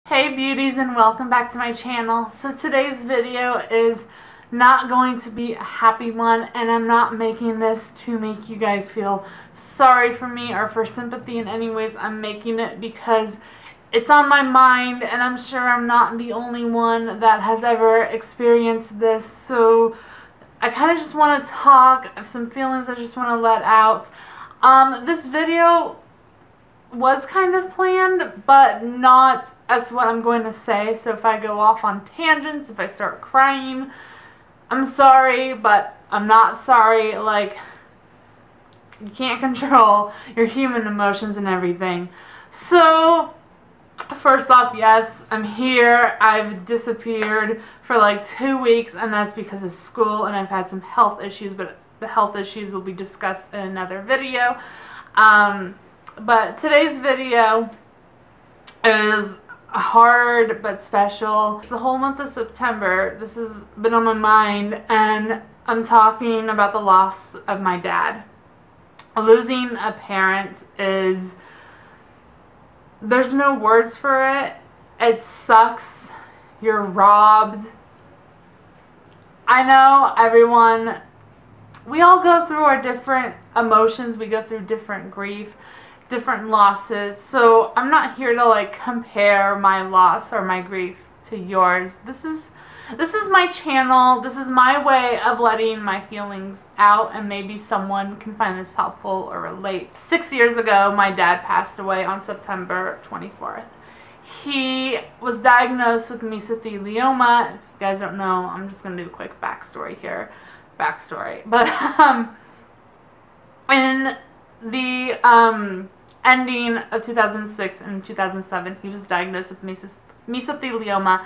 Hey beauties, and welcome back to my channel. So today's video is not going to be a happy one, and I'm not making this to make you guys feel sorry for me or for sympathy in any ways. I'm making it because it's on my mind, and I'm sure I'm not the only one that has ever experienced this. So I kind of just want to talk of some feelings I just want to let out. This video was kind of planned, but not as what I'm going to say. So if I go off on tangents, if I start crying, I'm sorry, but I'm not sorry. Like, you can't control your human emotions and everything. So first off, yes, I'm here. I've disappeared for like 2 weeks, and that's because of school, and I've had some health issues, but the health issues will be discussed in another video. But today's video is hard but special. It's the whole month of September. This has been on my mind, and I'm talking about the loss of my dad. Losing a parent is, there's no words for it. It sucks. You're robbed. I know everyone, we all go through our different emotions. We go through different grief, different losses. So I'm not here to like compare my loss or my grief to yours. This is my channel. This is my way of letting my feelings out, and maybe someone can find this helpful or relate. 6 years ago, my dad passed away on September 24th. He was diagnosed with mesothelioma. If you guys don't know, I'm just gonna do a quick backstory here. But in the ending of 2006 and 2007, he was diagnosed with mesothelioma,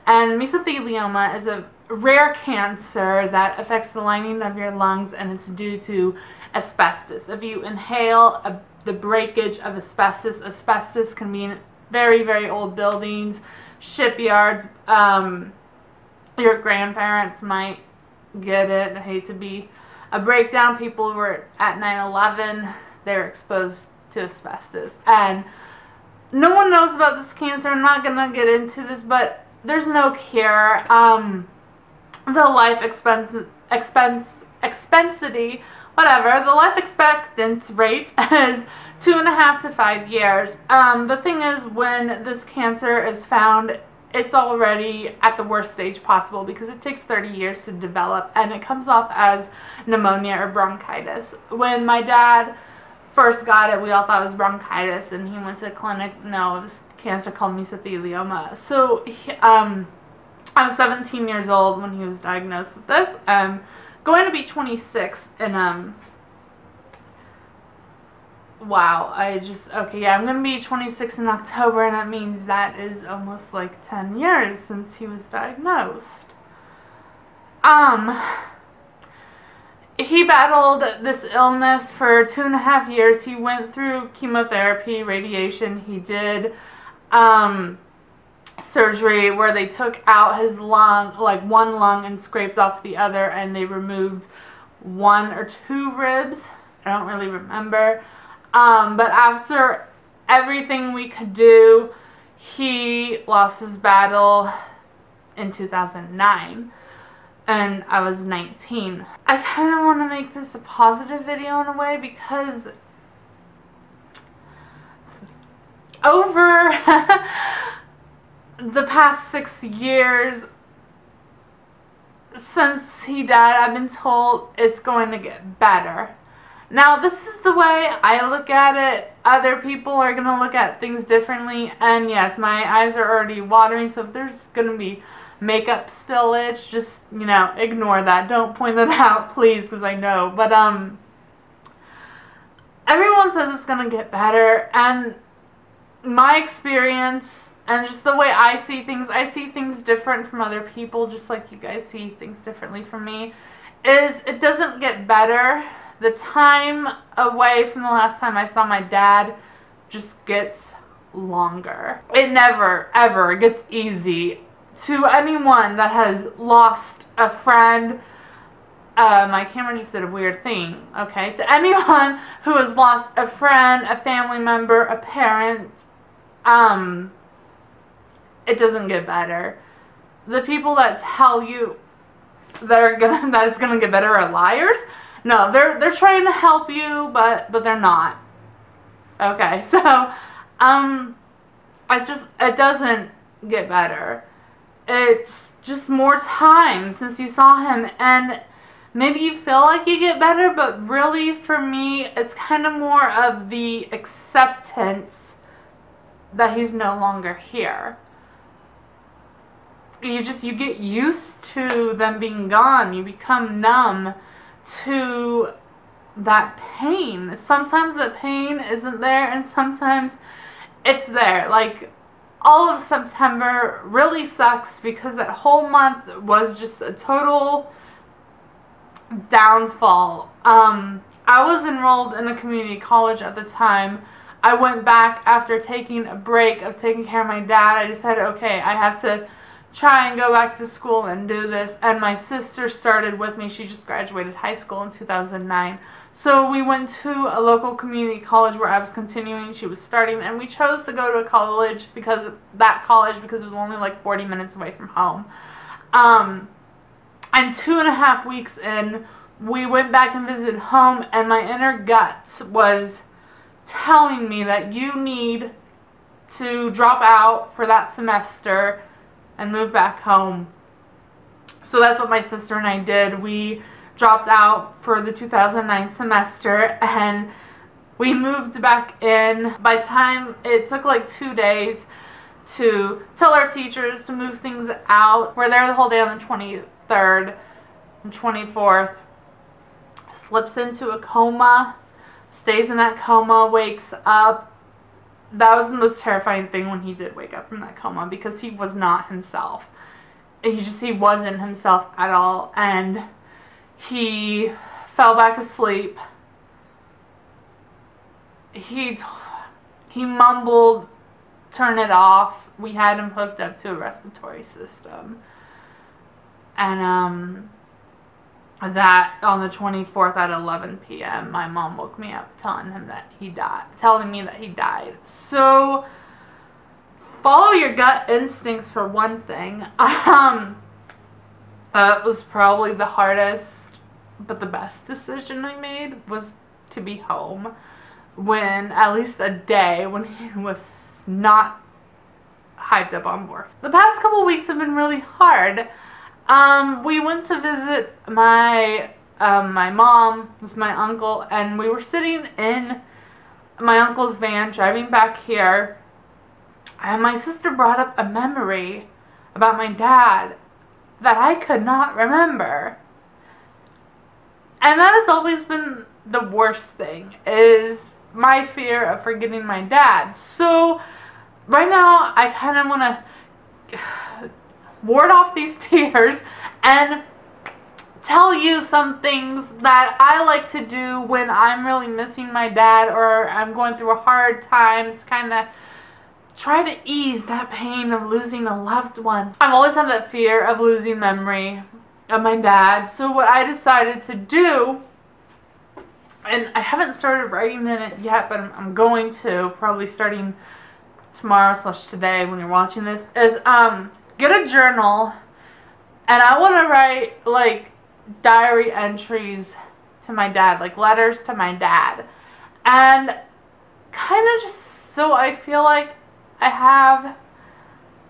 and mesothelioma is a rare cancer that affects the lining of your lungs, and it's due to asbestos. If you inhale the breakage of asbestos, asbestos can be in very, very old buildings, shipyards. Your grandparents might get it. I hate to be a breakdown. People who were at 9/11, they're exposed to asbestos, and no one knows about this cancer. I'm not gonna get into this, but there's no cure. The life expectancy, whatever, the life expectancy rate is 2.5 to 5 years. The thing is, when this cancer is found, it's already at the worst stage possible because it takes 30 years to develop, and it comes off as pneumonia or bronchitis. When my dad first got it, we all thought it was bronchitis, and he went to the clinic. No, it was cancer called mesothelioma. So I was 17 years old when he was diagnosed with this. Going to be 26 in wow, I'm going to be 26 in October, and that means that is almost like 10 years since he was diagnosed. He battled this illness for 2.5 years. He went through chemotherapy, radiation. He did surgery where they took out his lung, like one lung, and scraped off the other, and they removed 1 or 2 ribs. I don't really remember. But after everything we could do, he lost his battle in 2009. And I was 19. I kind of want to make this a positive video in a way, because over the past 6 years since he died, I've been told it's going to get better. Now, this is the way I look at it. Other people are going to look at things differently, and yes, my eyes are already watering, so if there's going to be makeup spillage, just, you know, ignore that. Don't point that out, please, because I know. But everyone says it's gonna get better, and my experience and just the way I see things different from other people, just like you guys see things differently from me, is it doesn't get better. The time away from the last time I saw my dad just gets longer. It never, ever gets easy. To anyone that has lost a friend, my camera just did a weird thing, okay? To anyone who has lost a friend, a family member, a parent, it doesn't get better. The people that tell you that it's gonna get better are liars. No, they're trying to help you, but they're not. Okay, so it doesn't get better. It's just more time since you saw him, and maybe you feel like you get better, but really for me it's kind of more of the acceptance that he's no longer here. You get used to them being gone. You become numb to that pain. Sometimes the pain isn't there, and sometimes it's there. Like, all of September really sucks because that whole month was just a total downfall. I was enrolled in a community college at the time. I went back after taking a break of taking care of my dad. I decided, okay, I have to try and go back to school and do this. And my sister started with me. She just graduated high school in 2009. So we went to a local community college where I was continuing. She was starting, and we chose to go to a college because it was only like 40 minutes away from home. And 2.5 weeks in, we went back and visited home, and my inner gut was telling me that you need to drop out for that semester and move back home. So that's what my sister and I did. We dropped out for the 2009 semester, and we moved back in. By the time, it took like 2 days to tell our teachers to move things out. We're there the whole day on the 23rd and 24th. Slips into a coma, stays in that coma, wakes up. That was the most terrifying thing when he did wake up from that coma, because he was not himself. He wasn't himself at all, and he fell back asleep. He mumbled, "Turn it off." We had him hooked up to a respiratory system. And that on the 24th at 11 p.m. my mom woke me up telling me that he died. So follow your gut instincts for one thing. That was probably the hardest but the best decision I made, was to be home when, at least a day, when he was not hyped up on morphine. The past couple weeks have been really hard. We went to visit my mom with my uncle, and we were sitting in my uncle's van driving back here, and my sister brought up a memory about my dad that I could not remember. And that has always been the worst thing, is my fear of forgetting my dad. So right now I kind of want to ward off these tears and tell you some things that I like to do when I'm really missing my dad, or I'm going through a hard time, to kind of try to ease that pain of losing a loved one. I've always had that fear of losing memory of my dad. So what I decided to do, and I haven't started writing in it yet, but I'm going to, probably starting tomorrow/today when you're watching this, is get a journal, and I want to write like diary entries to my dad, like letters to my dad, and kind of just so I feel like I have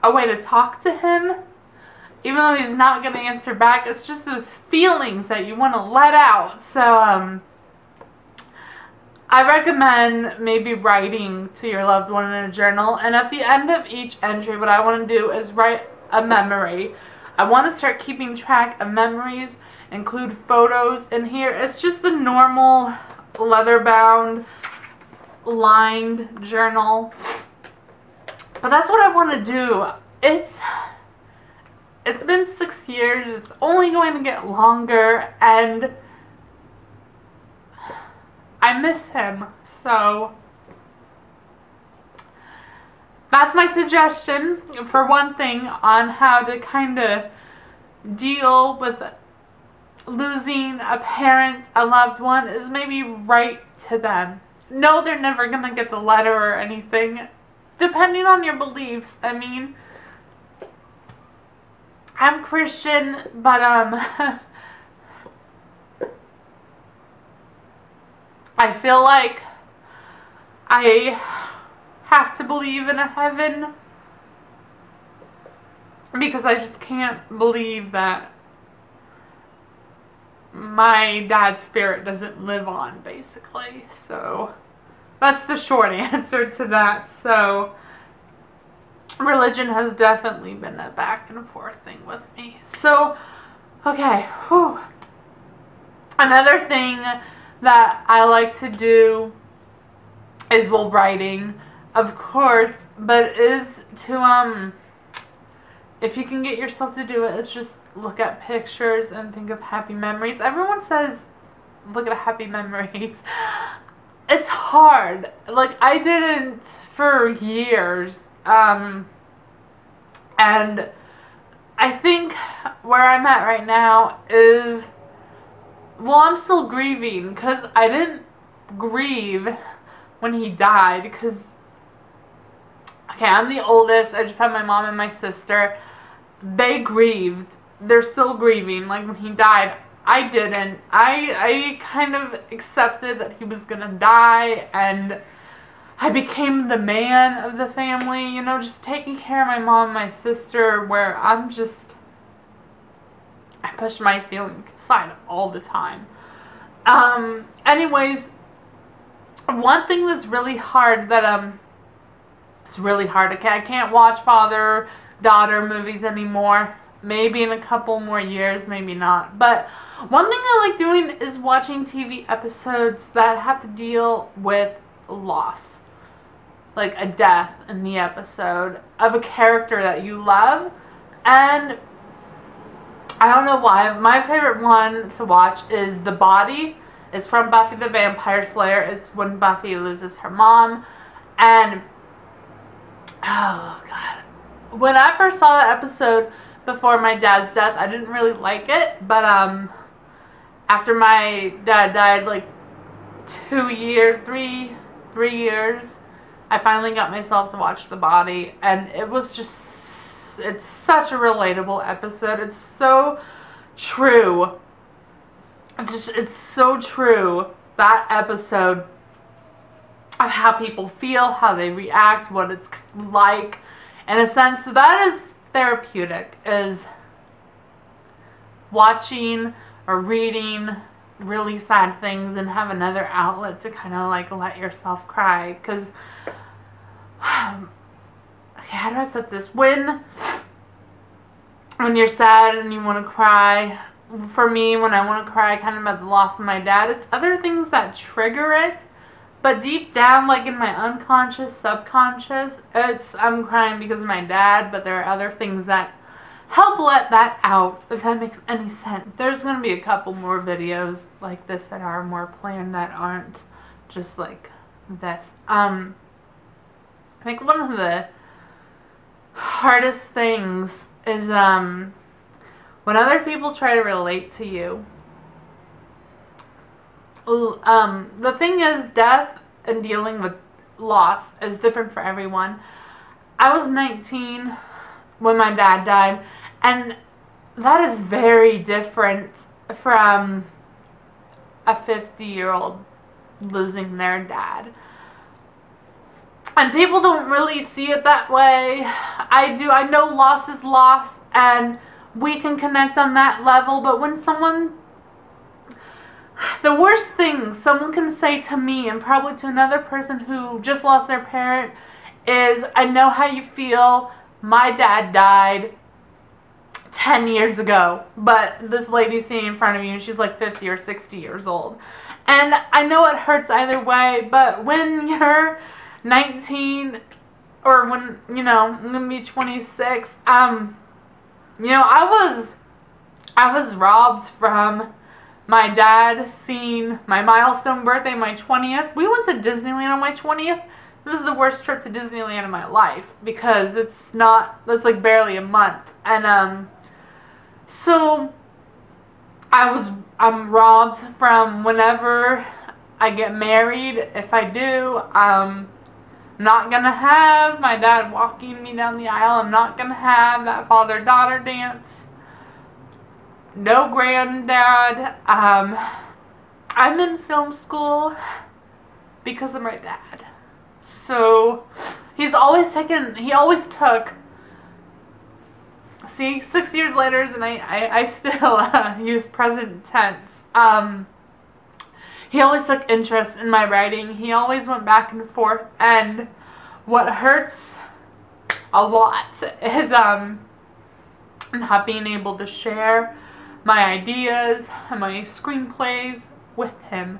a way to talk to him, even though he's not going to answer back. It's just those feelings that you want to let out. So I recommend maybe writing to your loved one in a journal, and at the end of each entry, what I want to do is write a memory. I want to start keeping track of memories, include photos in here. It's just a normal leather-bound lined journal, but that's what I want to do. It's been 6 years. It's only going to get longer, and I miss him. So that's my suggestion, for one thing, on how to kind of deal with losing a parent, a loved one, is maybe write to them. No, they're never going to get the letter or anything, depending on your beliefs. I mean, I'm Christian, but I feel like I have to believe in a heaven because I just can't believe that my dad's spirit doesn't live on, basically. So that's the short answer to that. So religion has definitely been a back and forth thing with me. So, okay. Whew. Another thing that I like to do is, well, writing, of course, but is to, if you can get yourself to do it, it's just look at pictures and think of happy memories. Everyone says look at happy memories. It's hard. Like, I didn't for years. And I think where I'm at right now is, well, I'm still grieving because I didn't grieve when he died because, okay, I'm the oldest. I just have my mom and my sister. They grieved. They're still grieving. Like, when he died, I didn't. I kind of accepted that he was gonna die, and I became the man of the family, you know, just taking care of my mom and my sister, where I push my feelings aside all the time. Anyways, one thing that's really hard that, it's really hard. I can't watch father-daughter movies anymore. Maybe in a couple more years, maybe not. But one thing I like doing is watching TV episodes that have to deal with loss. Like a death in the episode of a character that you love. And I don't know why. My favorite one to watch is The Body. It's from Buffy the Vampire Slayer. It's when Buffy loses her mom. And, oh God. When I first saw that episode before my dad's death, I didn't really like it. But after my dad died, like 3 years, I finally got myself to watch The Body, and it was just, it's such a relatable episode. It's so true. It's so true, that episode, of how people feel, how they react, what it's like. In a sense, that is therapeutic, is watching or reading really sad things and have another outlet to kind of like let yourself cry. Because, okay, how do I put this? When you're sad and you want to cry, for me, when I want to cry kind of about the loss of my dad, it's other things that trigger it. But deep down, like in my unconscious, subconscious, I'm crying because of my dad, but there are other things that help let that out, if that makes any sense. There's going to be a couple more videos like this that are more planned, that aren't just like this. I think one of the hardest things is when other people try to relate to you. The thing is, death and dealing with loss is different for everyone. I was 19 when my dad died, and that is very different from a 50-year-old losing their dad. And people don't really see it that way. I do. I know loss is loss, and we can connect on that level, but when someone... The worst thing someone can say to me, and probably to another person who just lost their parent, is, I know how you feel. My dad died 10 years ago, but this lady's sitting in front of you and she's like 50 or 60 years old. And I know it hurts either way, but when you're 19, or when, you know, I'm going to be 26, you know, I was robbed from my dad seeing my milestone birthday, my 20th. We went to Disneyland on my 20th. This is the worst trip to Disneyland in my life because that's like barely a month. And so I'm robbed from whenever I get married. If I do, I'm not gonna have my dad walking me down the aisle. I'm not gonna have that father-daughter dance. no granddad. I'm in film school because of my dad. So he always took, see, 6 years later, and I still use present tense. He always took interest in my writing. He always went back and forth, and what hurts a lot is not being able to share my ideas and my screenplays with him,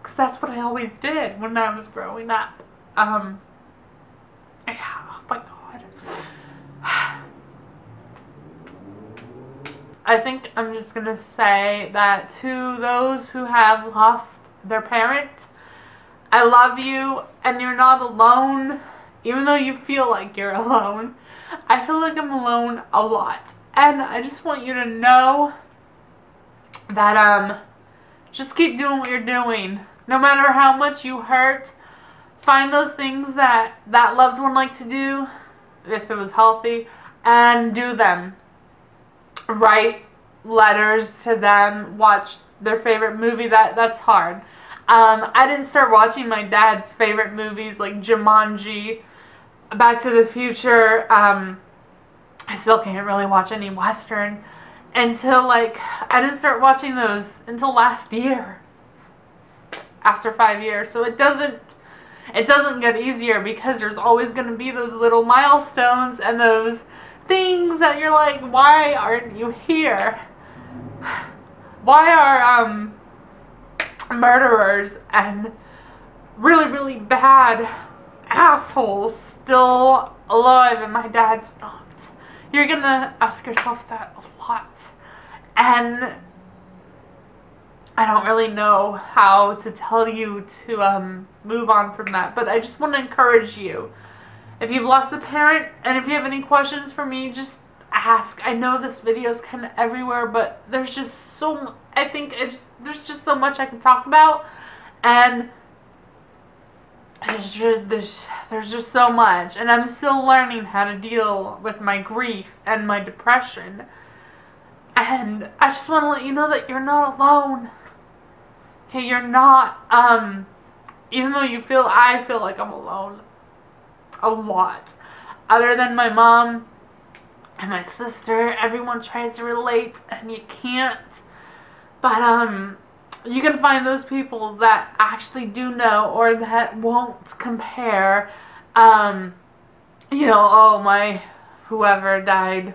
because that's what I always did when I was growing up. Yeah, oh my God. I think I'm just gonna say that to those who have lost their parent, I love you, and you're not alone. Even though you feel like you're alone, I feel like I'm alone a lot. And I just want you to know that just keep doing what you're doing. No matter how much you hurt, find those things that that loved one liked to do, if it was healthy, and do them. Write letters to them, watch their favorite movie. That's hard. I didn't start watching my dad's favorite movies like Jumanji, Back to the Future. I still can't really watch any Western until, like, I didn't start watching those until last year, after 5 years. So it doesn't get easier, because there's always going to be those little milestones and those things that you're like, why aren't you here? Why are murderers and really, really bad assholes still alive and my dad's not? You're gonna ask yourself that a lot. And I don't really know how to tell you to move on from that, but I just want to encourage you. If you've lost a parent, and if you have any questions for me, just ask. I know this video is kind of everywhere, but there's just so, I think there's just so much I can talk about, and there's just so much, and I'm still learning how to deal with my grief and my depression. And I just want to let you know that you're not alone. Okay, you're not, even though I feel like I'm alone a lot. Other than my mom and my sister, everyone tries to relate, and you can't. But, you can find those people that actually do know, or that won't compare, you know, oh, my whoever died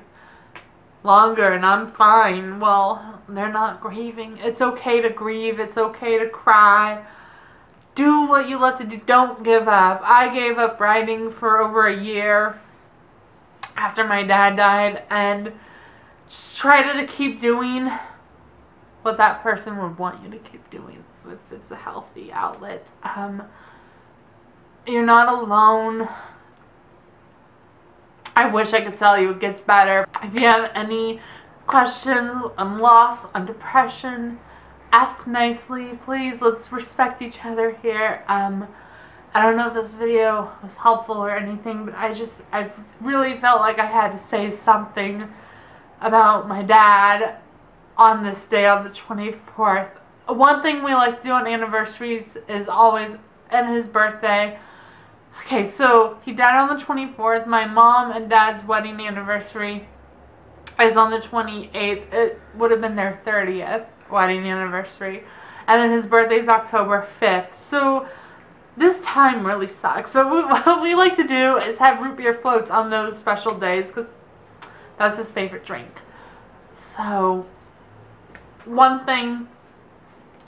longer and I'm fine. Well, they're not grieving. It's okay to grieve. It's okay to cry. Do what you love to do. Don't give up. I gave up writing for over a year after my dad died, and just try to keep doing what that person would want you to keep doing, if it's a healthy outlet. You're not alone. I wish I could tell you it gets better. If you have any questions on loss, on depression, ask nicely, please. Let's respect each other here. I don't know if this video was helpful or anything, but I really felt like I had to say something about my dad on this day, on the 24th. One thing we like to do on anniversaries is always, and his birthday. Okay, so he died on the 24th. My mom and dad's wedding anniversary is on the 28th. It would have been their 30th wedding anniversary. And then his birthday is October 5th. So this time really sucks. But what we like to do is have root beer floats on those special days, because that's his favorite drink. So one thing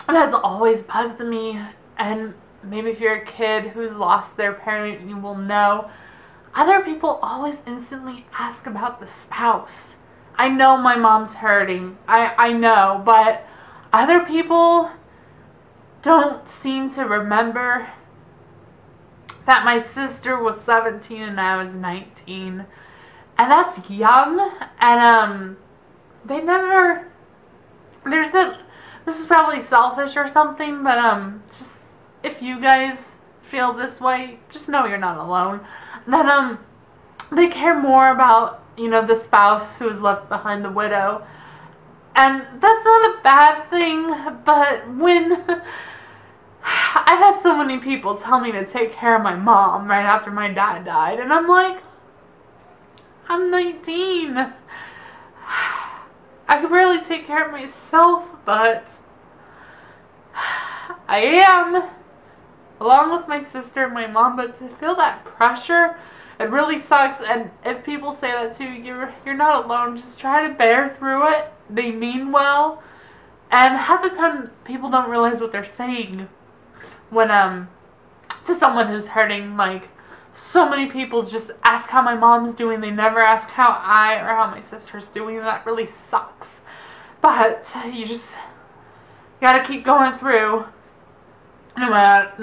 that has always bugged me, and maybe if you're a kid who's lost their parent, you will know, other people always instantly ask about the spouse. I know my mom's hurting. I know, but other people don't seem to remember that my sister was 17 and I was 19. And that's young. And they never, this is probably selfish or something, but just, if you guys feel this way, just know you're not alone. That they care more about, you know, the spouse who is left behind, the widow, And that's not a bad thing, but when I've had so many people tell me to take care of my mom right after my dad died, and I'm like, I'm 19. I could barely take care of myself, but I am, along with my sister and my mom. But to feel that pressure, it really sucks. And if people say that to you, you're not alone. Just try to bear through it. They mean well, and half the time people don't realize what they're saying when to someone who's hurting. Like, so many people just ask how my mom's doing. They never ask how I or how my sister's doing. That really sucks. But you gotta keep going through. No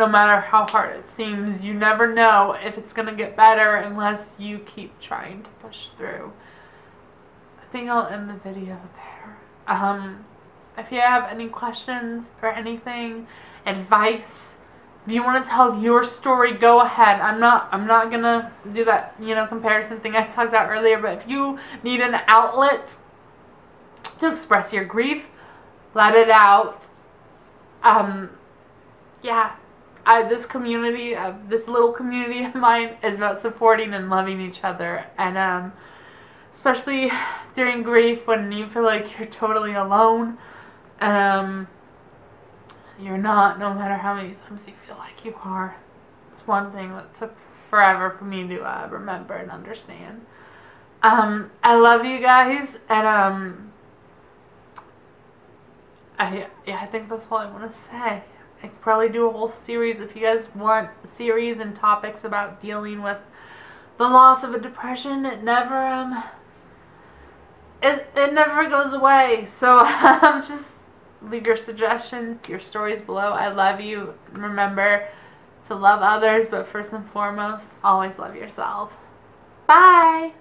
matter how hard it seems. You never know if it's gonna get better unless you keep trying to push through. I think I'll end the video there. If you have any questions or anything, advice, if you want to tell your story, go ahead. I'm not gonna do that, comparison thing I talked about earlier. But if you need an outlet to express your grief, let it out. Yeah, this community, this little community of mine, is about supporting and loving each other, and especially during grief when you feel like you're totally alone, and you're not, no matter how many times you feel like you are. It's one thing that took forever for me to remember and understand. I love you guys, and I think that's all I want to say. I could probably do a whole series if you guys want series and topics about dealing with the loss of a depression. It never it never goes away. So just leave your suggestions, your stories below. I love you. Remember to love others, but first and foremost, always love yourself. Bye.